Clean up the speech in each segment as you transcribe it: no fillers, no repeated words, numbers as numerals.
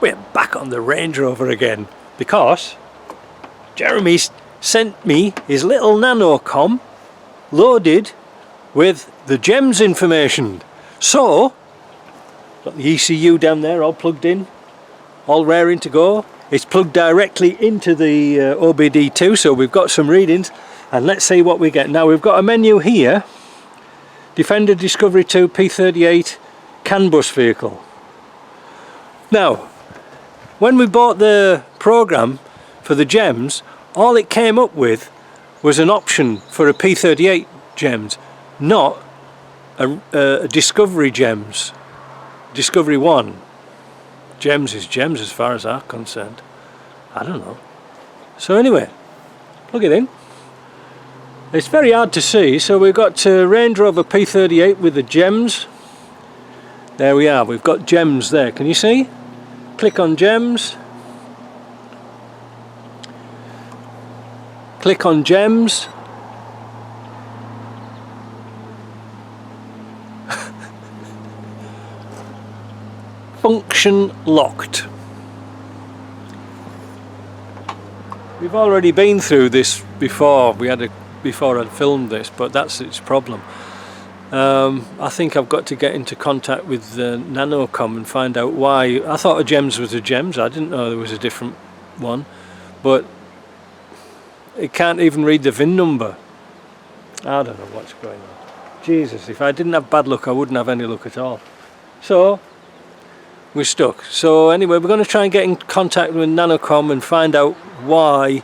we're back on the Range Rover again, because Jeremy's sent me his little nanocom loaded with the GEMS information. So, got the ECU down there all plugged in, all raring to go. It's plugged directly into the OBD2, so we've got some readings, and let's see what we get. Now we've got a menu here, Defender Discovery 2 P38 CAN bus vehicle. Now, when we bought the program for the GEMS, all it came up with was an option for a P38 GEMS, not a Discovery GEMS, Discovery 1. GEMS is GEMS as far as I'm concerned. I don't know. So anyway, plug it in. It's very hard to see, so we've got Range Rover P38 with the GEMS. There we are, we've got GEMS there, can you see? Click on GEMS. Click on GEMS. Function locked. We've already been through this before. Before I'd filmed this, but that's its problem. I think I've got to get into contact with Nanocom and find out why. I thought a GEMS was a GEMS. I didn't know there was a different one, but it can't even read the VIN number. I don't know what's going on. Jesus, if I didn't have bad luck, I wouldn't have any luck at all. So we're stuck. So anyway, we're going to try and get in contact with Nanocom and find out why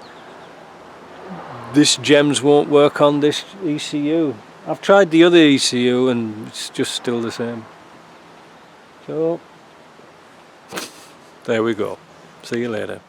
this GEMS won't work on this ECU. I've tried the other ECU and it's just still the same. So there we go. See you later.